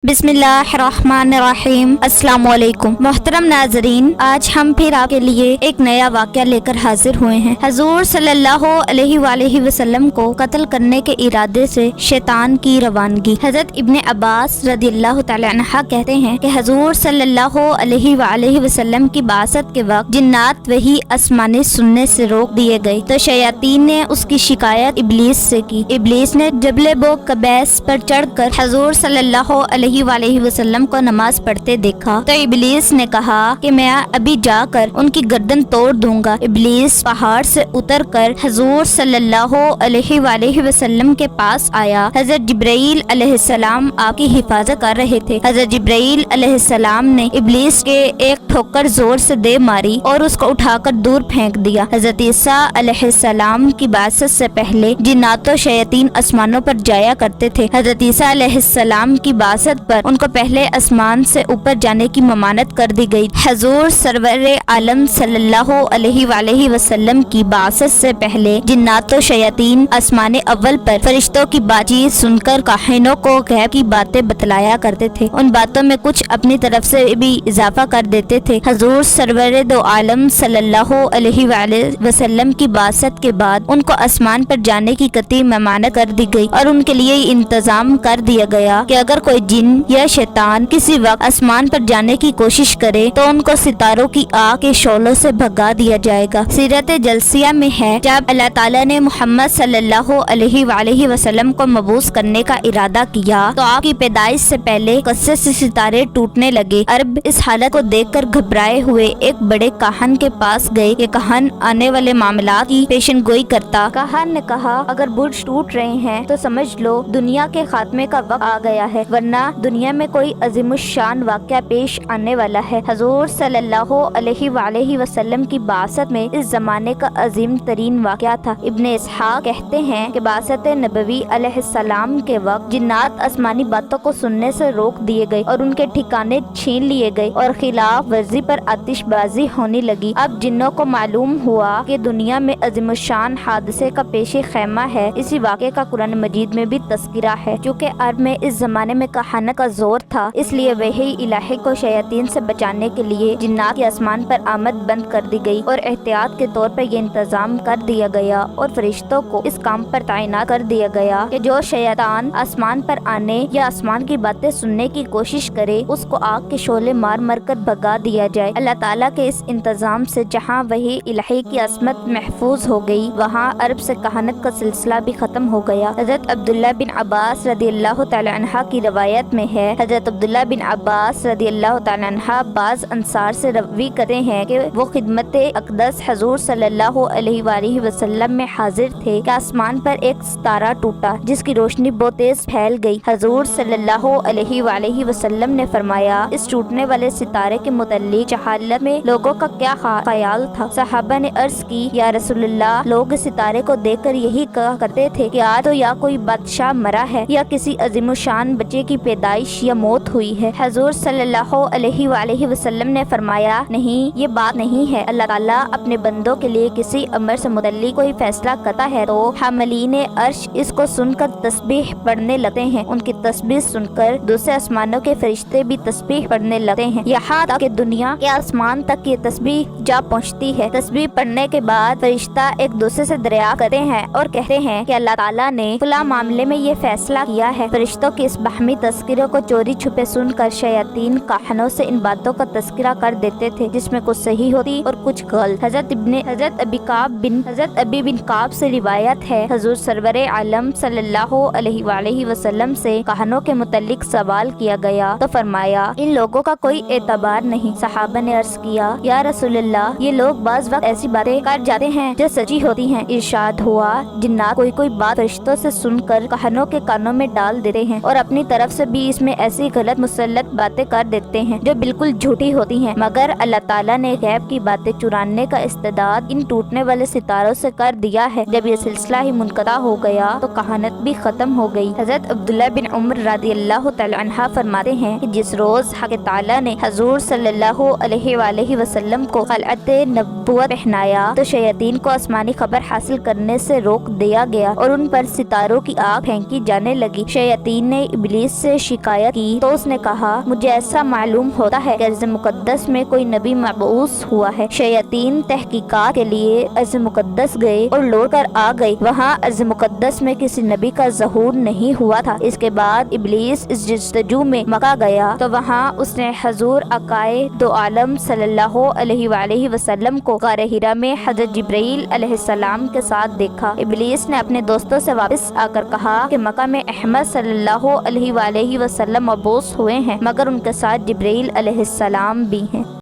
बिस्मिल्लाहिर्रहमानिर्रहीम। अस्सलाम वालेकुम मोहतरम नाजरीन, आज हम फिर आपके लिए एक नया वाक़या लेकर हाजिर हुए हैं। हजूर सल्लल्लाहु अलैहि वसल्लम को कत्ल करने के इरादे से शैतान की रवानगी। हजरत इब्ने अब्बास रदियल्लाहु तआला अन्हा कहते हैं कि हजूर सल्लल्लाहु अलैहि वसल्लम की बासत के वक्त जिन्नात वही आसमानी सुनने से रोक दिए गए तो शयातीन ने उसकी शिकायत इब्लीस से की। इब्लीस ने जबले बो कबैस पर चढ़कर हजूर सल्लल्लाहु अलैहि वसल्लम को नमाज पढ़ते देखा तो इब्लीस ने कहा कि मैं अभी जाकर उनकी गर्दन तोड़ दूंगा। इब्लीस पहाड़ से उतरकर हजूर सल्लल्लाहु अलैहि वसल्लम के पास आया। हजरत जिब्राइल अलैहिस्सलाम आपकी हिफाजत कर रहे थे। हजरत जिब्राइल अलैहिस्सलाम ने इब्लीस के एक ठोकर जोर से दे मारी और उसको उठाकर दूर फेंक दिया। हजरत ईसा अलैहिस्सलाम की बासत से पहले जिन्नात व शयातीन आसमानों पर जाया करते थे। हजरत ईसा अलैहिस्सलाम की बासत पर उनको पहले आसमान से ऊपर जाने की ममानत कर दी गई। हजूर सरवर आलम सल्लल्लाहु अलैहि वसल्लम की बासत से पहले जिन्नात व शयातीन आसमान अव्वल पर फरिश्तों की बातचीत सुनकर काहिनों को गैब की बातें बतलाया करते थे। उन बातों में कुछ अपनी तरफ से भी इजाफा कर देते थे। हजूर सरवर दो आलम सल्लल्लाहु अलैहि वसल्लम की बासत के बाद उनको आसमान पर जाने की कतई ममानत कर दी गई और उनके लिए इंतजाम कर दिया गया कि अगर कोई जिन या शैतान किसी वक्त आसमान पर जाने की कोशिश करे तो उनको सितारों की आग के शोलों से भगा दिया जाएगा। सीरत जलसिया में है, जब अल्लाह ताला ने मोहम्मद सल्लल्लाहु अलैहि वसल्लम को मबूस करने का इरादा किया तो आपकी पैदाइश से पहले कस्से से सितारे टूटने लगे। अरब इस हालत को देखकर घबराए हुए एक बड़े काहन के पास गए। ये काहन आने वाले मामला की पेशन गोई करता। काहन ने कहा, अगर बुर्ज टूट रहे हैं तो समझ लो दुनिया के खात्मे का वक्त आ गया है, वरना दुनिया में कोई अजीमुशान वाक़या पेश आने वाला है। हजूर सल्लल्लाहु अलैहि वसल्लम की बासत में इस जमाने का अजीम तरीन वाक़या था। इब्ने इसहाक कहते हैं कि बासत नबवी अलैहिस्सलाम के वक्त जिन्नात आसमानी बातों को सुनने से रोक दिए गए और उनके ठिकाने छीन लिए गए और खिलाफ वर्जी पर आतिशबाजी होने लगी। अब जिन्नों को मालूम हुआ कि दुनिया में अजीमुशान हादसे का पेशे खैमा है। इसी वाक़े का कुरान मजीद में भी तस्किरा है। चूँकि अरब में इस जमाने में कहाना का जोर था, इसलिए वही इलाही को शयातीन से बचाने के लिए जिन्नात के आसमान पर आमद बंद कर दी गई और एहतियात के तौर पर यह इंतजाम कर दिया गया और फरिश्तों को इस काम पर तैनात कर दिया गया कि जो शैतान आसमान पर आने या आसमान की बातें सुनने की कोशिश करे उसको आग के शोले मार मार कर भगा दिया जाए। अल्लाह ताला के इस इंतजाम से जहाँ वही इलाही की असमत महफूज हो गई, वहाँ अरब से कहानत का सिलसिला भी खत्म हो गया। हजरत अब्दुल्ला बिन अब्बास रदियल्लाहु तआला अन्हा की रवायत में है, हजरत अब्दुल्ला बिन अब्बास रदियल्लाहु तआला अन्हा बाज अंसार से रवी करते हैं कि वो खिदमत अक़दस हजूर सल्लल्लाहु अलैहि वसल्लम में हाजिर थे कि आसमान पर एक सितारा टूटा जिसकी रोशनी बहुत तेज फैल गई। हजूर सल्लल्लाहु अलैहि वसल्लम ने फरमाया, इस टूटने वाले सितारे के मुतल्लिक जहालत में लोगों का क्या ख्याल था? सहाबा ने अर्ज की, या रसूलुल्लाह, लोग सितारे को देखकर यही कहा करते थे कि आज तो या कोई बादशाह मरा है या किसी अजीमुशान बच्चे की पैदाइश या मौत हुई है। हजूर सल्लल्लाहु अलैहि वसल्लम ने फरमाया, नहीं, ये बात नहीं है। अल्लाह ताला अपने बंदों के लिए किसी अमर से मुतल्लिक कोई फैसला करता है तो हामिलीन अर्श इसको सुनकर तस्बीह पढ़ने लगते हैं। उनकी तस्बीह सुनकर दूसरे आसमानों के फरिश्ते भी तस्बीह पढ़ने लगते हैं, यहाँ तक कि दुनिया के आसमान तक ये तस्बीह जा पहुँचती है। तस्बीह पढ़ने के बाद फरिश्ता एक दूसरे से दरियाफ्त करते हैं और कहते हैं कि अल्लाह ताला ने फला मामले में ये फैसला किया है। फरिश्तों की इस बाहमी तस्करों को चोरी छुपे सुनकर शयातीन काहनों से इन बातों का तस्करा कर देते थे जिसमें कुछ सही होती और कुछ गलत। हजरत अबी बिन काब से रिवायत है, हजूर सरवर आलम सल्लल्लाहु अलैहि वसल्लम से काहनों के मुतल्लिक सवाल किया गया तो फरमाया, इन लोगों का कोई एतबार नहीं। सहाबा ने अर्ज किया, या रसूलल्लाह, ये लोग बाज वक्त ऐसी बातें कर जाते हैं जो सच्ची होती हैं। इरशाद हुआ, जिन्नात कोई बात फरिश्तों से सुनकर काहनों के कानों में डाल देते हैं और अपनी तरफ से भी इसमें ऐसी गलत मुसल्लत बातें कर देते हैं जो बिल्कुल झूठी होती हैं, मगर अल्लाह ताला ने गैब की बातें चुराने का इस्तेदाद इन टूटने वाले सितारों से कर दिया है। जब ये सिलसिला ही मुनक़ता हो गया तो कहानत भी खत्म हो गई। हजरत अब्दुल्ला बिन उमर रदियल्लाहु तआला अन्हा फरमाते हैं कि जिस रोज हक़ ताला ने हजूर सल्लल्लाहु अलैहि वसल्लम को खलअत नबुव्वत पहनाया तो शयातीन को आसमानी खबर हासिल करने से रोक दिया गया और उन पर सितारों की आग फेंकी जाने लगी। शयातीन ने इब्लीस से شکایت کی تو اس نے کہا مجھے ایسا معلوم ہوتا ہے کہ ارض مقدس میں کوئی نبی مبعوث ہوا ہے۔ شیاطین تحقیقات کے لیے ارض مقدس گئے اور لوٹ کر آ گئے، وہاں ارض مقدس میں کسی نبی کا ظہور نہیں ہوا تھا۔ اس کے بعد ابلیس اس جستجو میں مکہ گیا تو وہاں اس نے حضور آقائے دو عالم صلی اللہ علیہ وآلہ وسلم کو غار حرا میں حضرت جبرائیل علیہ السلام کے ساتھ دیکھا۔ ابلیس نے اپنے دوستوں سے واپس آ کر کہا کہ مکہ میں احمد صلی اللہ علیہ وآلہ وسلم مبعوث ہوئے ہیں، مگر ان کے ساتھ جبرائیل علیہ السلام بھی ہیں۔